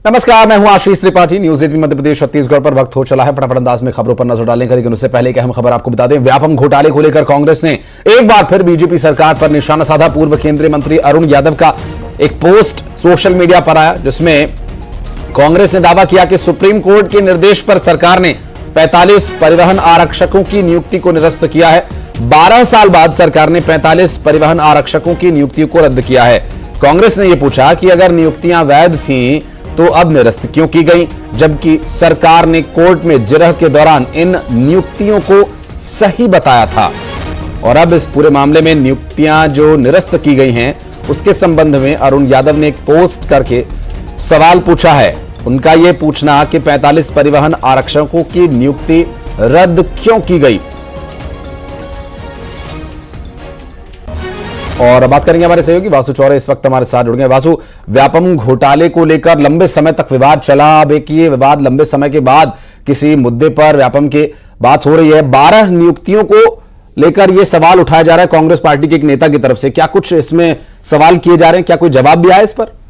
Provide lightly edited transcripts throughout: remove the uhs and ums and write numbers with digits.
नमस्कार, मैं हूं आशीष त्रिपाठी। न्यूज 18 मध्य प्रदेश छत्तीसगढ़ पर वक्त हो चला है फटाफट अंदाज में खबरों पर नजर डालेंगे, लेकिन उससे पहले एक अहम खबर आपको बता दें। व्यापम घोटाले को लेकर कांग्रेस ने एक बार फिर बीजेपी सरकार पर निशाना साधा। पूर्व केंद्रीय मंत्री अरुण यादव का एक पोस्ट सोशल मीडिया पर आया, जिसमें कांग्रेस ने दावा किया कि सुप्रीम कोर्ट के निर्देश पर सरकार ने 45 परिवहन आरक्षकों की नियुक्ति को निरस्त किया है। 12 साल बाद सरकार ने 45 परिवहन आरक्षकों की नियुक्ति को रद्द किया है। कांग्रेस ने यह पूछा कि अगर नियुक्तियां वैध थीं तो अब निरस्त क्यों की गई, जबकि सरकार ने कोर्ट में जिरह के दौरान इन नियुक्तियों को सही बताया था। और अब इस पूरे मामले में नियुक्तियां जो निरस्त की गई हैं उसके संबंध में अरुण यादव ने एक पोस्ट करके सवाल पूछा है। उनका यह पूछना कि 45 परिवहन आरक्षकों की नियुक्ति रद्द क्यों की गई। और बात करेंगे हमारे सहयोगी वासु चौरे इस वक्त हमारे साथ जुड़ गए। वासु, व्यापम घोटाले को लेकर लंबे समय तक विवाद चला। अब एक ये विवाद लंबे समय के बाद किसी मुद्दे पर व्यापम की बात हो रही है। 12 नियुक्तियों को लेकर यह सवाल उठाया जा रहा है कांग्रेस पार्टी के एक नेता की तरफ से। क्या कुछ इसमें सवाल किए जा रहे हैं, क्या कोई जवाब भी आया इस पर?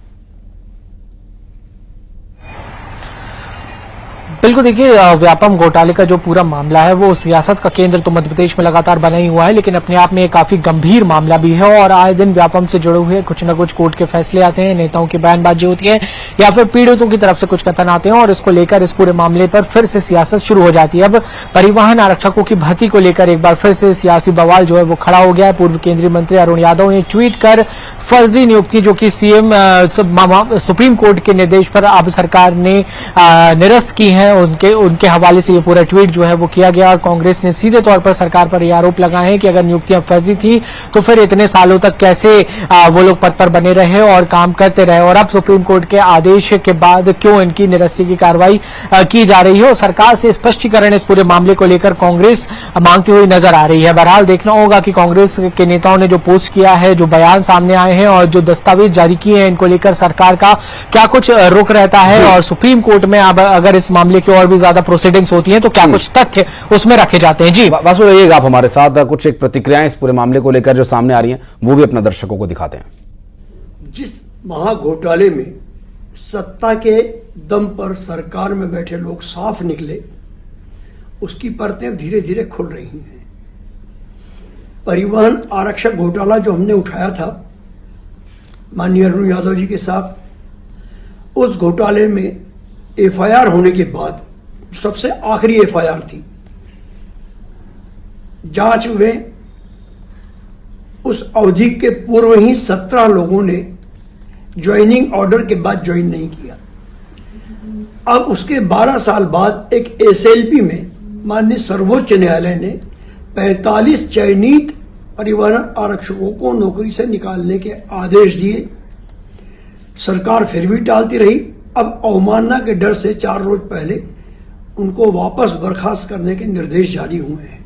बिल्कुल, देखिए, व्यापम घोटाले का जो पूरा मामला है वो सियासत का केंद्र तो मध्य प्रदेश में लगातार बना ही हुआ है, लेकिन अपने आप में काफी गंभीर मामला भी है। और आए दिन व्यापम से जुड़े हुए कुछ न कुछ कोर्ट के फैसले आते हैं, नेताओं की बयानबाजी होती है या फिर पीड़ितों की तरफ से कुछ कथन आते हैं और इसको लेकर इस पूरे मामले पर फिर से सियासत शुरू हो जाती है। अब परिवहन आरक्षकों की भर्ती को लेकर एक बार फिर से सियासी बवाल जो है वो खड़ा हो गया है। पूर्व केंद्रीय मंत्री अरुण यादव ने ट्वीट कर फर्जी नियुक्ति जो कि सीएम सुप्रीम कोर्ट के निर्देश पर अब सरकार ने निरस्त की है, उनके हवाले से ये पूरा ट्वीट जो है वो किया गया। और कांग्रेस ने सीधे तौर पर सरकार पर यह आरोप लगाए हैं कि अगर नियुक्तियां फर्जी थी तो फिर इतने सालों तक कैसे वो लोग पद पर बने रहे और काम करते रहे, और अब सुप्रीम कोर्ट के आदेश के बाद क्यों इनकी निरस्ती की कार्रवाई की जा रही है। और सरकार से स्पष्टीकरण इस पूरे मामले को लेकर कांग्रेस मांगती हुई नजर आ रही है। बहरहाल देखना होगा कि कांग्रेस के नेताओं ने जो पोस्ट किया है, जो बयान सामने आए हैं और जो दस्तावेज जारी किए हैं, इनको लेकर सरकार का क्या कुछ रुख रहता है और सुप्रीम कोर्ट में अब अगर इस मामले की और भी ज्यादा प्रोसीडिंग्स होती हैं तो क्या कुछ तथ्य उसमें रखे जाते हैं। जी वासु, रहिएगा आप हमारे साथ। कुछ एक प्रतिक्रियाएं इस पूरे मामले को लेकर जो सामने आ रही हैं वो भी अपने दर्शकों को दिखाते हैं। जिस महाघोटाले में सत्ता के दम पर सरकार में बैठे लोग साफ निकले, उसकी परतें धीरे धीरे खुल रही हैं। परिवहन आरक्षक घोटाला जो हमने उठाया था माननीय अरुण यादव जी के साथ, उस घोटाले में एफआईआर होने के बाद सबसे आखिरी एफआईआर थी, जांच में उस अवधि के पूर्व ही 17 लोगों ने ज्वाइनिंग ऑर्डर के बाद ज्वाइन नहीं किया। अब उसके 12 साल बाद एक एसएलपी में माननीय सर्वोच्च न्यायालय ने 45 चयनित परिवहन आरक्षकों को नौकरी से निकालने के आदेश दिए। सरकार फिर भी टालती रही। अब अवमानना के डर से 4 रोज पहले उनको वापस बर्खास्त करने के निर्देश जारी हुए हैं।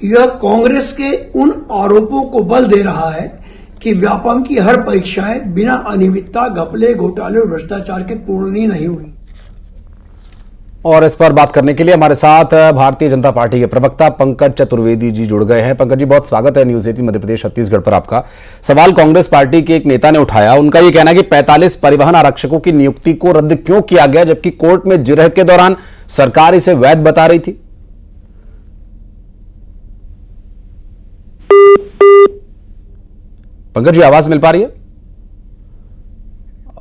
यह कांग्रेस के उन आरोपों को बल दे रहा है कि व्यापम की हर परीक्षाएं बिना अनियमितता, घपले, घोटाले और भ्रष्टाचार के पूर्ण ही नहीं हुई। और इस पर बात करने के लिए हमारे साथ भारतीय जनता पार्टी के प्रवक्ता पंकज चतुर्वेदी जी जुड़ गए हैं। पंकज जी, बहुत स्वागत है न्यूज 18 मध्य प्रदेश छत्तीसगढ़ पर आपका। सवाल कांग्रेस पार्टी के एक नेता ने उठाया। उनका यह कहना है कि 45 परिवहन आरक्षकों की नियुक्ति को रद्द क्यों किया गया, जबकि कोर्ट में जिरह के दौरान सरकार इसे वैध बता रही थी। पंकज जी, आवाज मिल पा रही है?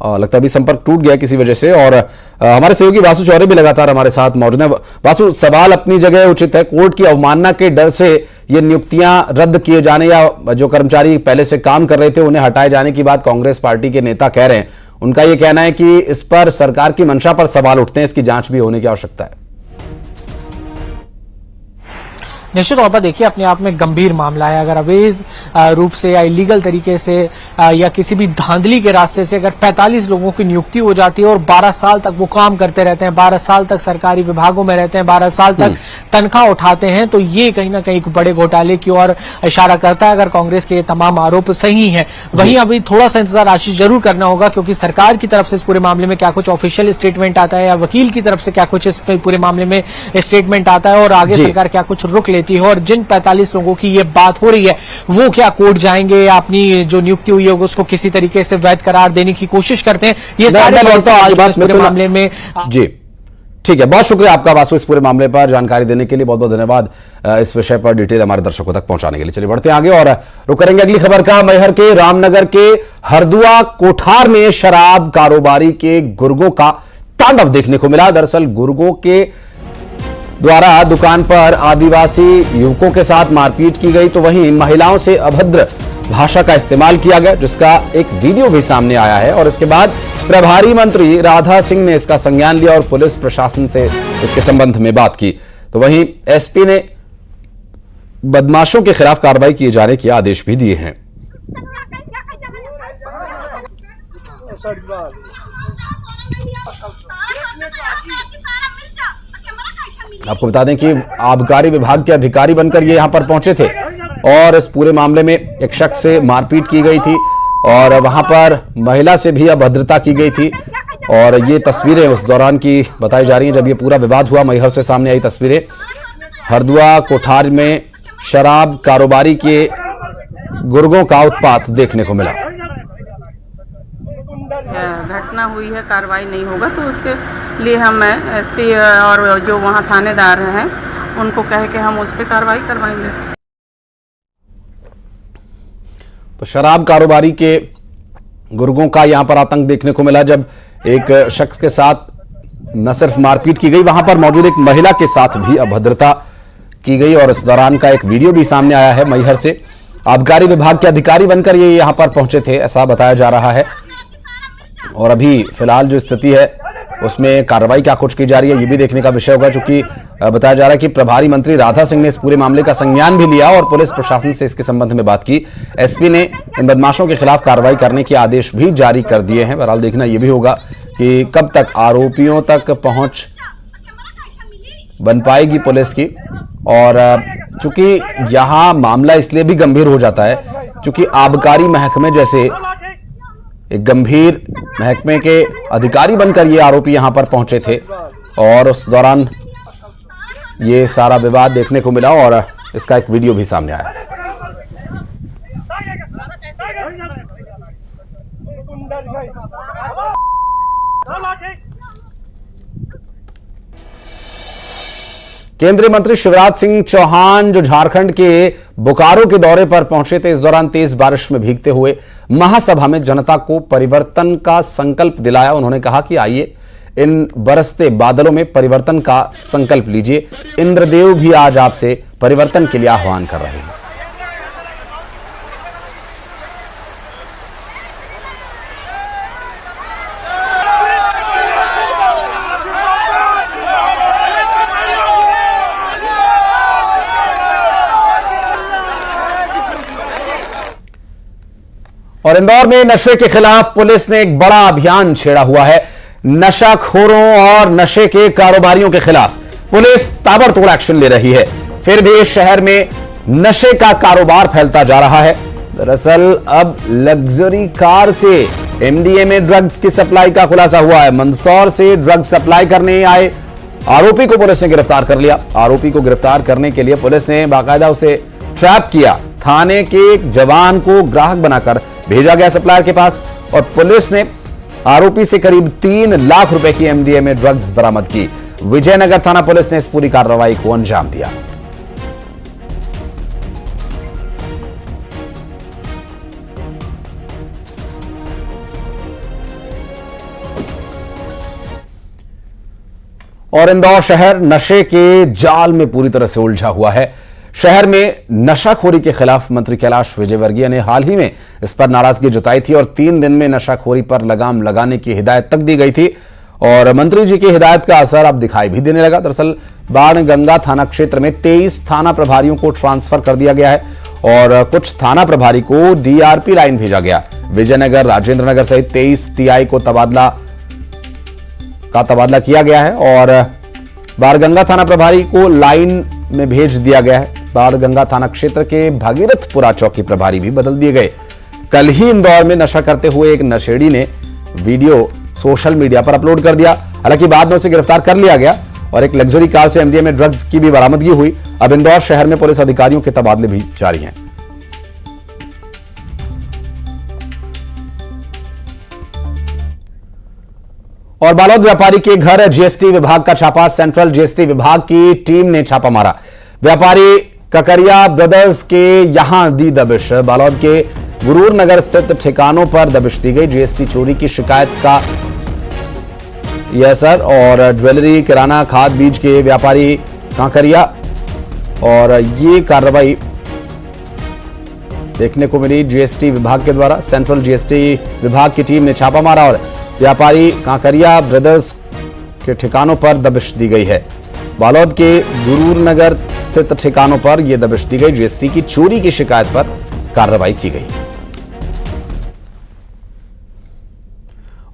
लगता है अभी संपर्क टूट गया किसी वजह से। और हमारे सहयोगी वासु चौरे भी लगातार हमारे साथ मौजूद हैं। वासु, सवाल अपनी जगह उचित है। कोर्ट की अवमानना के डर से ये नियुक्तियां रद्द किए जाने या जो कर्मचारी पहले से काम कर रहे थे उन्हें हटाए जाने की बात कांग्रेस पार्टी के नेता कह रहे हैं। उनका यह कहना है कि इस पर सरकार की मंशा पर सवाल उठते हैं, इसकी जांच भी होने की आवश्यकता है। निश्चित तौर पर देखिए, अपने आप में गंभीर मामला है। अगर अवैध रूप से या इलीगल तरीके से या किसी भी धांधली के रास्ते से अगर 45 लोगों की नियुक्ति हो जाती है और 12 साल तक वो काम करते रहते हैं, 12 साल तक सरकारी विभागों में रहते हैं, 12 साल तक तनख्वाह उठाते हैं, तो ये कहीं ना कहीं बड़े घोटाले की ओर इशारा करता है। अगर कांग्रेस के तमाम आरोप सही हैं, वहीं अभी थोड़ा सा इंतजार आशीष जरूर करना होगा, क्योंकि सरकार की तरफ से इस पूरे मामले में क्या कुछ ऑफिशियल स्टेटमेंट आता है या वकील की तरफ से क्या कुछ इस पूरे मामले में स्टेटमेंट आता है और आगे सरकार क्या कुछ रुख लेती है। और जिन 45 लोगों की ये बात हो रही है वो क्या कोर्ट जाएंगे या अपनी जो नियुक्ति हुई है उसको किसी तरीके से वैध करार देने की कोशिश करते हैं। ये सारे मामले में जी ठीक है, बहुत शुक्रिया आपका वासु इस पूरे मामले पर जानकारी देने के लिए। बहुत बहुत धन्यवाद इस विषय पर डिटेल हमारे दर्शकों तक पहुंचाने के लिए। चलिए बढ़ते हैं आगे और रुक करेंगे अगली खबर का। मैहर के रामनगर के हरदुआ कोठार में शराब कारोबारी के गुर्गों का तांडव देखने को मिला। दरअसल गुर्गों के द्वारा दुकान पर आदिवासी युवकों के साथ मारपीट की गई, तो वहीं महिलाओं से अभद्र भाषा का इस्तेमाल किया गया, जिसका एक वीडियो भी सामने आया है। और इसके बाद प्रभारी मंत्री राधा सिंह ने इसका संज्ञान लिया और पुलिस प्रशासन से इसके संबंध में बात की। तो वहीं एसपी ने बदमाशों के खिलाफ कार्रवाई किए जाने के आदेश भी दिए हैं। आपको बता दें कि आबकारी विभाग के अधिकारी बनकर ये यहां पर पहुंचे थे और इस पूरे मामले में एक शख्स से मारपीट की गई थी और वहां पर महिला से भी अभद्रता की गई थी। और ये तस्वीरें उस दौरान की बताई जा रही हैं जब ये पूरा विवाद हुआ। मैहर से सामने आई तस्वीरें, हरदुआ कोठार में शराब कारोबारी के गुर्गों का उत्पात देखने को मिला। घटना हुई है, कार्रवाई नहीं होगा तो उसके लिए हम एसपी और जो वहाँ थानेदार हैं उनको कह के हम उस पर कार्रवाई करवाएंगे। तो शराब कारोबारी के गुर्गों का यहां पर आतंक देखने को मिला जब एक शख्स के साथ न सिर्फ मारपीट की गई, वहां पर मौजूद एक महिला के साथ भी अभद्रता की गई। और इस दौरान का एक वीडियो भी सामने आया है। मैहर से आबकारी विभाग के अधिकारी बनकर ये यहां पर पहुंचे थे, ऐसा बताया जा रहा है। और अभी फिलहाल जो स्थिति है उसमें कार्रवाई क्या कुछ की जा रही है ये भी देखने का विषय होगा, क्योंकि बताया जा रहा है कि प्रभारी मंत्री राधा सिंह ने इस पूरे मामले का संज्ञान भी लिया और पुलिस प्रशासन से इसके संबंध में बात की। एसपी ने इन बदमाशों के खिलाफ कार्रवाई करने के आदेश भी जारी कर दिए हैं। बहरहाल देखना यह भी होगा कि कब तक आरोपियों तक पहुंच बन पाएगी पुलिस की। और चूंकि यहां मामला इसलिए भी गंभीर हो जाता है क्योंकि आबकारी महकमे जैसे एक गंभीर महकमे के अधिकारी बनकर ये आरोपी यहां पर पहुंचे थे और उस दौरान ये सारा विवाद देखने को मिला और इसका एक वीडियो भी सामने आया। केंद्रीय मंत्री शिवराज सिंह चौहान जो झारखंड के बोकारो के दौरे पर पहुंचे थे, इस दौरान तेज बारिश में भीगते हुए महासभा में जनता को परिवर्तन का संकल्प दिलाया। उन्होंने कहा कि आइए इन बरसते बादलों में परिवर्तन का संकल्प लीजिए। इंद्रदेव भी आज आपसे परिवर्तन के लिए आह्वान कर रहे हैं। और इंदौर में नशे के खिलाफ पुलिस ने एक बड़ा अभियान छेड़ा हुआ है। नशाखोरों और नशे के कारोबारियों के खिलाफ पुलिस ताबड़तोड़ एक्शन ले रही है। फिर भी शहर में नशे का कारोबार फैलता जा रहा है। दरअसल अब लग्जरी कार से एमडीएमए ड्रग्स की सप्लाई का खुलासा हुआ है। मंदसौर से ड्रग्स सप्लाई करने आए आरोपी को पुलिस ने गिरफ्तार कर लिया। आरोपी को गिरफ्तार करने के लिए पुलिस ने बाकायदा उसे ट्रैप किया। थाने के एक जवान को ग्राहक बनाकर भेजा गया सप्लायर के पास और पुलिस ने आरोपी से करीब 3 लाख रुपए की एमडीएमए ड्रग्स बरामद की। विजयनगर थाना पुलिस ने इस पूरी कार्रवाई को अंजाम दिया। और इंदौर शहर नशे के जाल में पूरी तरह से उलझा हुआ है। शहर में नशाखोरी के खिलाफ मंत्री कैलाश विजयवर्गीय ने हाल ही में इस पर नाराजगी जताई थी और 3 दिन में नशाखोरी पर लगाम लगाने की हिदायत तक दी गई थी और मंत्री जी की हिदायत का असर अब दिखाई भी देने लगा। दरअसल बाणगंगा थाना क्षेत्र में 23 थाना प्रभारियों को ट्रांसफर कर दिया गया है और कुछ थाना प्रभारी को डीआरपी लाइन भेजा गया। विजयनगर, राजेंद्र नगर सहित 23 टीआई को तबादला किया गया है और बाणगंगा थाना प्रभारी को लाइन में भेज दिया गया है। बाणगंगा थाना क्षेत्र के भागीरथपुरा चौकी प्रभारी भी बदल दिए गए। कल ही इंदौर में नशा करते हुए एक नशेड़ी ने वीडियो सोशल मीडिया पर अपलोड कर दिया। हालांकि बाद में उसे गिरफ्तार कर लिया गया और एक लग्जरी कार से एमडीएमए ड्रग्स की भी बरामदगी हुई। अब इंदौर शहर में पुलिस अधिकारियों के तबादले भी जारी हैं। और बालोद व्यापारी के घर जीएसटी विभाग का छापा। सेंट्रल जीएसटी विभाग की टीम ने छापा मारा। व्यापारी ककरिया ब्रदर्स के यहां दी दबिश। बालोद के गुरूर नगर स्थित ठिकानों पर दबिश दी गई। जीएसटी चोरी की शिकायत का यह असर। और ज्वेलरी, किराना, खाद, बीज के व्यापारी कांकरिया, और ये कार्रवाई देखने को मिली जीएसटी विभाग के द्वारा। सेंट्रल जीएसटी विभाग की टीम ने छापा मारा और व्यापारी कांकरिया ब्रदर्स के ठिकानों पर दबिश दी गई है। बालोद के गुरूर नगर स्थित ठिकानों पर यह दबिश दी गई। जीएसटी की चोरी की शिकायत पर कार्रवाई की गई।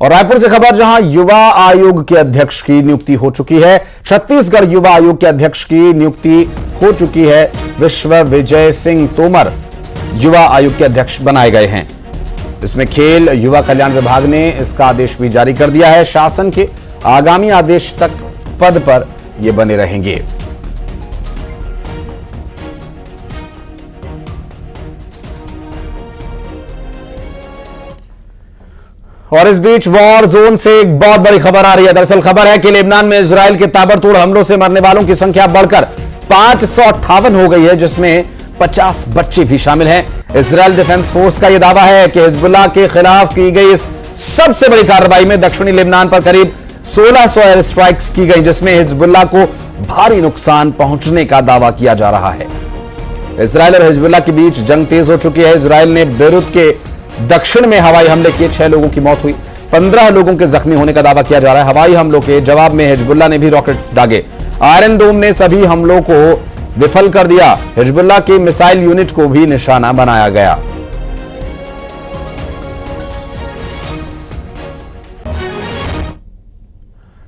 और रायपुर से खबर, जहां युवा आयोग के अध्यक्ष की नियुक्ति हो चुकी है। छत्तीसगढ़ युवा आयोग के अध्यक्ष की नियुक्ति हो चुकी है। विश्व विजय सिंह तोमर युवा आयोग के अध्यक्ष बनाए गए हैं। इसमें खेल युवा कल्याण विभाग ने इसका आदेश भी जारी कर दिया है। शासन के आगामी आदेश तक पद पर ये बने रहेंगे। और इस बीच वॉर जोन से एक बहुत बड़ी खबर आ रही है। दरअसल खबर है कि लेबनान में इजराइल के ताबड़तोड़ हमलों से मरने वालों की संख्या बढ़कर 558 हो गई है, जिसमें 50 बच्चे भी शामिल हैं। इजराइल डिफेंस फोर्स का यह दावा है कि हिजबुल्लाह के खिलाफ की गई इस सबसे बड़ी कार्रवाई में दक्षिणी लेबनान पर करीब 1600 एयर स्ट्राइक्स की गई, जिसमें हिजबुल्लाह को भारी नुकसान पहुंचने का दावा किया जा रहा है। इजराइल और हिजबुल्लाह के बीच जंग तेज हो चुकी है। इजराइल ने बेरूत के दक्षिण में हवाई हमले किए, 6 लोगों की मौत हुई, 15 लोगों के जख्मी होने का दावा किया जा रहा है। हवाई हमलों के जवाब में हिजबुल्लाह ने भी रॉकेट्स दागे। आयरन डोम ने सभी हमलों को विफल कर दिया। हिजबुल्लाह की मिसाइल यूनिट को भी निशाना बनाया गया।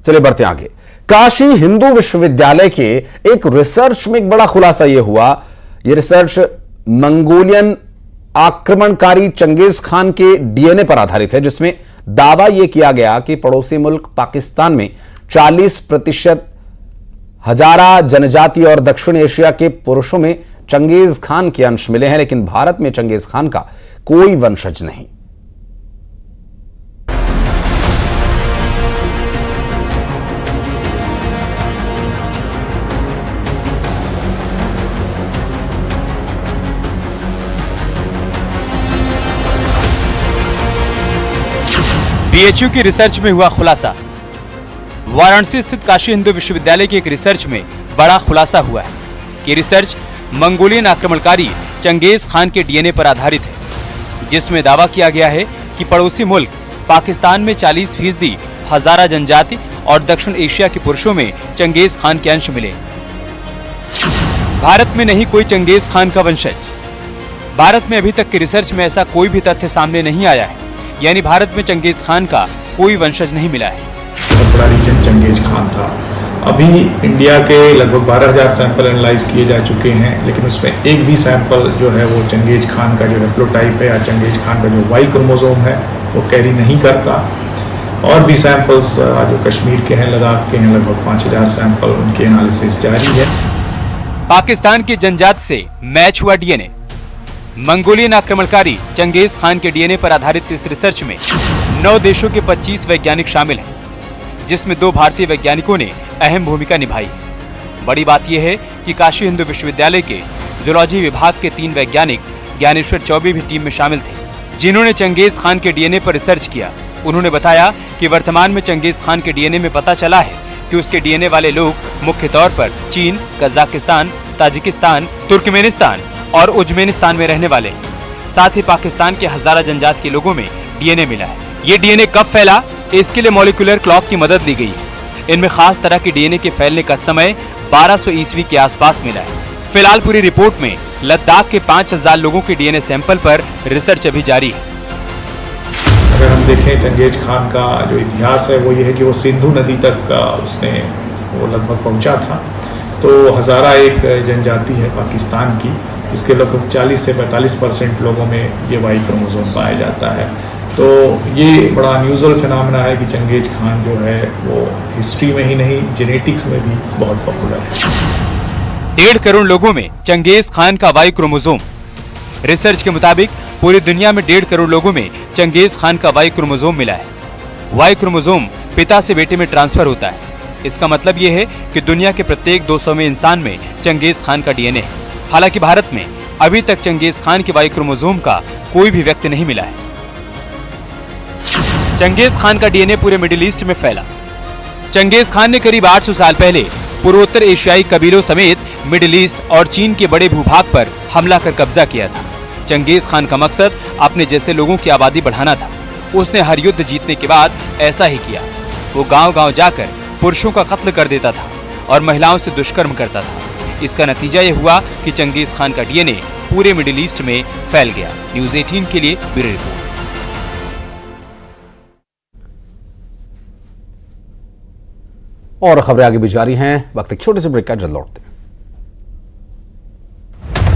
चलिए बढ़ते आगे। काशी हिंदू विश्वविद्यालय के एक रिसर्च में एक बड़ा खुलासा यह हुआ। यह रिसर्च मंगोलियन आक्रमणकारी चंगेज खान के डीएनए पर आधारित है, जिसमें दावा यह किया गया कि पड़ोसी मुल्क पाकिस्तान में 40% हजारा जनजाति और दक्षिण एशिया के पुरुषों में चंगेज खान के अंश मिले हैं, लेकिन भारत में चंगेज खान का कोई वंशज नहीं। बीएचयू की रिसर्च में हुआ खुलासा। वाराणसी स्थित काशी हिंदू विश्वविद्यालय की एक रिसर्च में बड़ा खुलासा हुआ है कि रिसर्च मंगोलियन आक्रमणकारी चंगेज खान के डीएनए पर आधारित है, जिसमें दावा किया गया है कि पड़ोसी मुल्क पाकिस्तान में 40% हजारा जनजाति और दक्षिण एशिया के पुरुषों में चंगेज खान के अंश मिले। भारत में नहीं कोई चंगेज खान का वंशज। भारत में अभी तक की रिसर्च में ऐसा कोई भी तथ्य सामने नहीं आया है, यानी भारत में चंगेज खान का कोई वंशज नहीं मिला है। बहुत बड़ा रीजन चंगेज खान था। अभी इंडिया के लगभग 12,000 सैंपल एनालाइज किए जा चुके हैं, लेकिन उसमें एक भी सैंपल जो है वो चंगेज खान का जो हैप्लोटाइप है या चंगेज खान का जो वाई क्रोमोसोम है वो कैरी नहीं करता। और भी सैंपल्स जो कश्मीर के हैं, लद्दाख के हैं, लगभग 5,000 सैंपल, उनकी एनालिसिस जारी है। पाकिस्तान की जनजाति से मैच हुआ डीएनए। मंगोलियन आक्रमणकारी चंगेज खान के डीएनए पर आधारित इस रिसर्च में 9 देशों के 25 वैज्ञानिक शामिल हैं, जिसमें 2 भारतीय वैज्ञानिकों ने अहम भूमिका निभाई। बड़ी बात यह है कि काशी हिंदू विश्वविद्यालय के जूलॉजी विभाग के 3 वैज्ञानिक ज्ञानेश्वर चौबे भी टीम में शामिल थे, जिन्होंने चंगेज खान के डीएनए पर रिसर्च किया। उन्होंने बताया कि वर्तमान में चंगेज खान के डीएनए में पता चला है कि उसके डीएनए वाले लोग मुख्य तौर पर चीन, कजाकिस्तान, ताजिकिस्तान, तुर्कमेनिस्तान और उज्बेकिस्तान में रहने वाले हैं। साथ ही पाकिस्तान के हजारा जनजाति के लोगों में डीएनए मिला है। ये डीएनए कब फैला, इसके लिए मॉलिक्यूलर क्लॉक की मदद ली गई है। इनमें खास तरह के डीएनए के फैलने का समय 1200 ईस्वी के आसपास मिला है। फिलहाल पूरी रिपोर्ट में लद्दाख के 5000 लोगों के डीएनए सैंपल पर रिसर्च अभी जारी है। अगर हम देखें चंगेज खान का जो इतिहास है वो ये है कि वो सिंधु नदी तक उसने वो लगभग पहुंचा था। तो हजारा एक जनजाति है पाकिस्तान की, इसके लगभग 40 से 45% लोगों में ये वाई क्रोमोसोम पाया जाता है। तो ये बड़ा अनयूजुअल फिनोमेना है कि चंगेज खान जो है वो हिस्ट्री में ही नहीं जेनेटिक्स में भी बहुत पॉपुलर है। 1.5 करोड़ लोगों में चंगेज खान का वाई क्रोमोसोम। रिसर्च के मुताबिक पूरी दुनिया में 1.5 करोड़ लोगों में चंगेज खान का वाई क्रोमोसोम मिला है। वाई क्रोमोसोम पिता से बेटे में ट्रांसफर होता है। इसका मतलब यह है कि दुनिया के प्रत्येक 200वें इंसान में चंगेज खान का डीएनए है। हालांकि भारत में अभी तक चंगेज खान के वाई क्रोमोसोम का कोई भी व्यक्ति नहीं मिला है। चंगेज खान का डीएनए पूरे मिडिल ईस्ट में फैला। चंगेज खान ने करीब 800 साल पहले पूर्वोत्तर एशियाई कबीलों समेत मिडिल ईस्ट और चीन के बड़े भूभाग पर हमला कर कब्जा किया था। चंगेज खान का मकसद अपने जैसे लोगों की आबादी बढ़ाना था। उसने हर युद्ध जीतने के बाद ऐसा ही किया। वो गांव-गांव जाकर पुरुषों का कत्ल कर देता था और महिलाओं से दुष्कर्म करता था। इसका नतीजा यह हुआ कि चंगेज खान का डीएनए पूरे मिडिल ईस्ट में फैल गया। न्यूज़ 18 के लिए ब्यूरो रिपोर्ट। और खबरें आगे भी जारी हैं। वक्त एक छोटे से ब्रेक का, जल्द लौटते हैं।